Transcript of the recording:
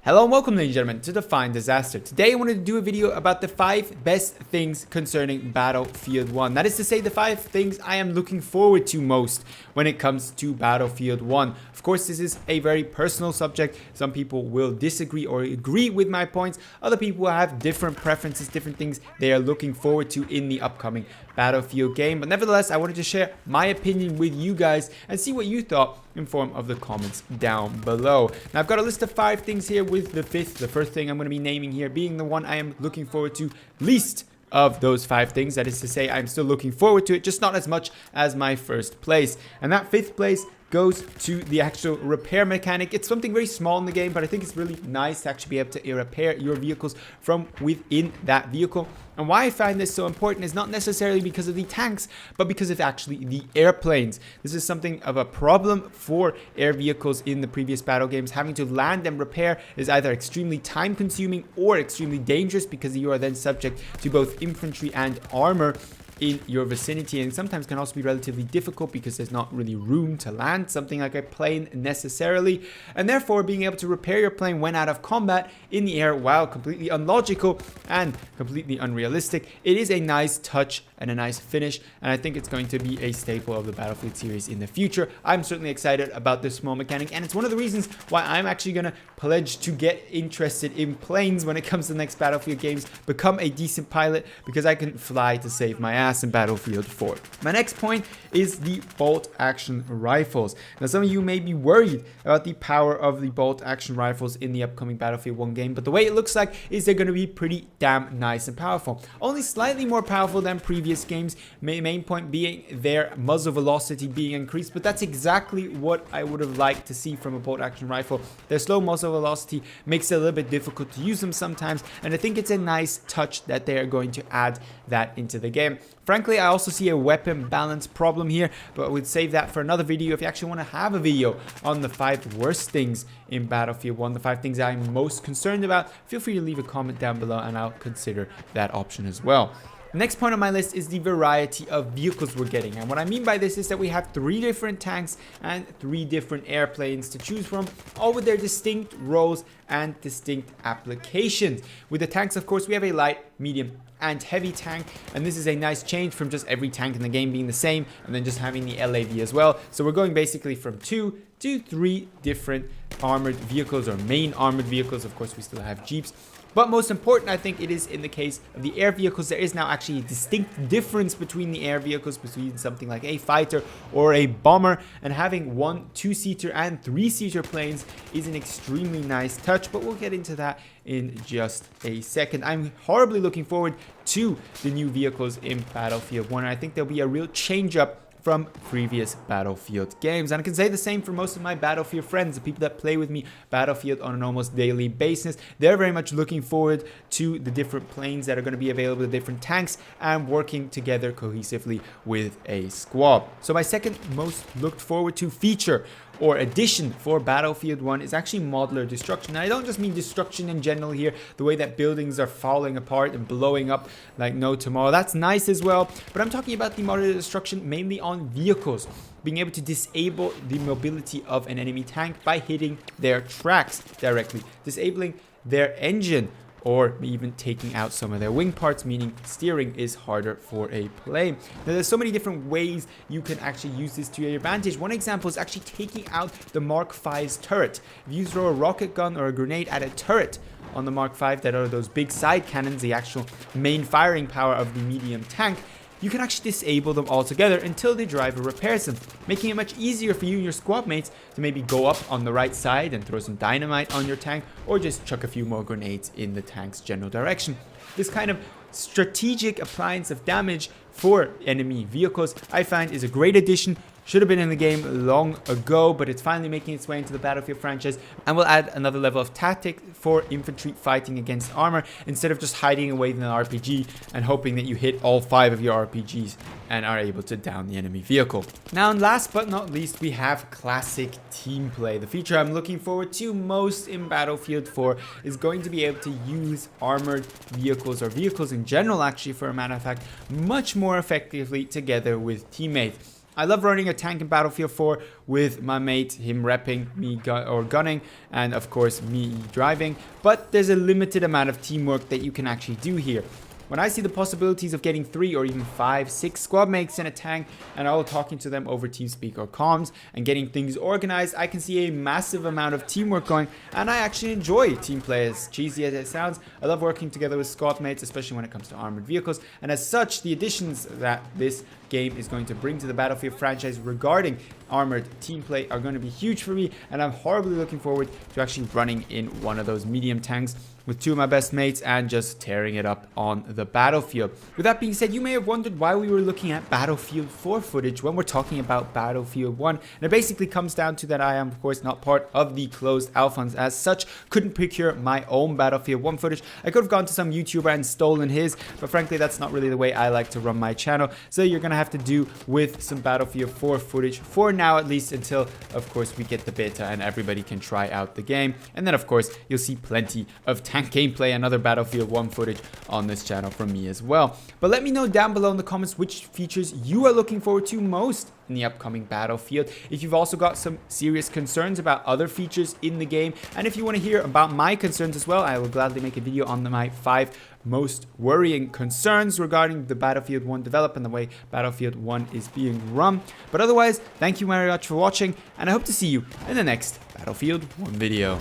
Hello and welcome, ladies and gentlemen, to Define Disaster. Today I wanted to do a video about the 5 best things concerning Battlefield 1. That is to say, the 5 things I am looking forward to most when it comes to Battlefield 1. Of course, this is a very personal subject. Some people will disagree or agree with my points. Other people have different preferences, different things they are looking forward to in the upcoming Battlefield game. But nevertheless, I wanted to share my opinion with you guys and see what you thought in form of the comments down below. Now, I've got a list of 5 things here, with the first thing I'm going to be naming here being the one I am looking forward to least of those 5 things. That is to say, I'm still looking forward to it, just not as much as my first place. And that 5th place goes to the actual repair mechanic. It's something very small in the game, but I think it's really nice to actually be able to repair your vehicles from within that vehicle. And why I find this so important is not necessarily because of the tanks, but because of actually the airplanes. This is something of a problem for air vehicles in the previous battle games. Having to land and repair is either extremely time consuming or extremely dangerous, because you are then subject to both infantry and armor in your vicinity, and sometimes can also be relatively difficult because there's not really room to land something like a plane necessarily, and therefore being able to repair your plane when out of combat in the air, while completely unlogical and completely unrealistic, it is a nice touch and a nice finish, and I think it's going to be a staple of the Battlefield series in the future. I'm certainly excited about this small mechanic, and it's one of the reasons why I'm actually going to pledge to get interested in planes when it comes to the next Battlefield games, become a decent pilot, because I can fly to save my ass in Battlefield 4. My next point is the bolt action rifles. Now, some of you may be worried about the power of the bolt action rifles in the upcoming Battlefield 1 game, but the way it looks like is they're going to be pretty damn nice and powerful. Only slightly more powerful than previous games, main point being their muzzle velocity being increased, but that's exactly what I would have liked to see from a bolt action rifle. Their slow muzzle velocity makes it a little bit difficult to use them sometimes, and I think it's a nice touch that they are going to add that into the game. Frankly, I also see a weapon balance problem here, but we'd save that for another video. If you actually want to have a video on the 5 worst things in Battlefield 1, the 5 things I'm most concerned about, feel free to leave a comment down below and I'll consider that option as well. The next point on my list is the variety of vehicles we're getting, and what I mean by this is that we have 3 different tanks and 3 different airplanes to choose from, all with their distinct roles and distinct applications. With the tanks, of course, we have a light, medium, and heavy tank, and this is a nice change from just every tank in the game being the same and then just having the LAV as well. So we're going basically from 2 to 3 different armored vehicles, or main armored vehicles. Of course, we still have Jeeps. But most important, I think it is in the case of the air vehicles, there is now actually a distinct difference between the air vehicles, between something like a fighter or a bomber, and having 1 2-seater and 3-seater planes is an extremely nice touch, but we'll get into that in just a second. I'm horribly looking forward to the new vehicles in Battlefield 1, and I think there'll be a real change up from previous Battlefield games. And I can say the same for most of my Battlefield friends, the people that play with me Battlefield on an almost daily basis. They're very much looking forward to the different planes that are going to be available, the different tanks, and working together cohesively with a squad. So my second most looked forward to feature or addition for Battlefield 1 is actually modular destruction. Now, I don't just mean destruction in general here, the way that buildings are falling apart and blowing up like no tomorrow. That's nice as well, but I'm talking about the modular destruction mainly on vehicles, being able to disable the mobility of an enemy tank by hitting their tracks directly, disabling their engine, or even taking out some of their wing parts, meaning steering is harder for a plane. Now, there's so many different ways you can actually use this to your advantage. One example is actually taking out the Mark V's turret. If you throw a rocket gun or a grenade at a turret on the Mark V, that are those big side cannons, the actual main firing power of the medium tank, you can actually disable them altogether until the driver repairs them, making it much easier for you and your squad mates to maybe go up on the right side and throw some dynamite on your tank, or just chuck a few more grenades in the tank's general direction. This kind of strategic appliance of damage for enemy vehicles, I find, is a great addition. Should have been in the game long ago, but it's finally making its way into the Battlefield franchise, and will add another level of tactic for infantry fighting against armor, instead of just hiding away in an RPG and hoping that you hit all 5 of your RPGs and are able to down the enemy vehicle. Now, and last but not least, we have classic team play. The feature I'm looking forward to most in Battlefield 4 is going to be able to use armored vehicles, or vehicles in general actually for a matter of fact, much more effectively together with teammates. I love running a tank in Battlefield 4 with my mate, him repping, me gunning, and of course me driving, but there's a limited amount of teamwork that you can actually do here. When I see the possibilities of getting 3 or even 5, 6 squad mates in a tank and all talking to them over TeamSpeak or comms and getting things organized, I can see a massive amount of teamwork going, and I actually enjoy team play. As cheesy as it sounds, I love working together with squad mates, especially when it comes to armored vehicles, and as such, the additions that this game is going to bring to the Battlefield franchise regarding armored team play are going to be huge for me, and I'm horribly looking forward to actually running in one of those medium tanks with 2 of my best mates and just tearing it up on the battlefield. With that being said, you may have wondered why we were looking at Battlefield 4 footage when we're talking about Battlefield 1. And it basically comes down to that I am, of course, not part of the closed alpha, and as such, couldn't procure my own Battlefield 1 footage. I could have gone to some YouTuber and stolen his, but frankly, that's not really the way I like to run my channel. So you're going to have to do with some Battlefield 4 footage for now, at least until, of course, we get the beta and everybody can try out the game. And then, of course, you'll see plenty of tank gameplay and other Battlefield 1 footage on this channel from me as well. But let me know down below in the comments which features you are looking forward to most in the upcoming Battlefield. If you've also got some serious concerns about other features in the game, and if you want to hear about my concerns as well, I will gladly make a video on my 5 most worrying concerns regarding the Battlefield 1 development and the way Battlefield 1 is being run. But otherwise, thank you very much for watching, and I hope to see you in the next Battlefield 1 video.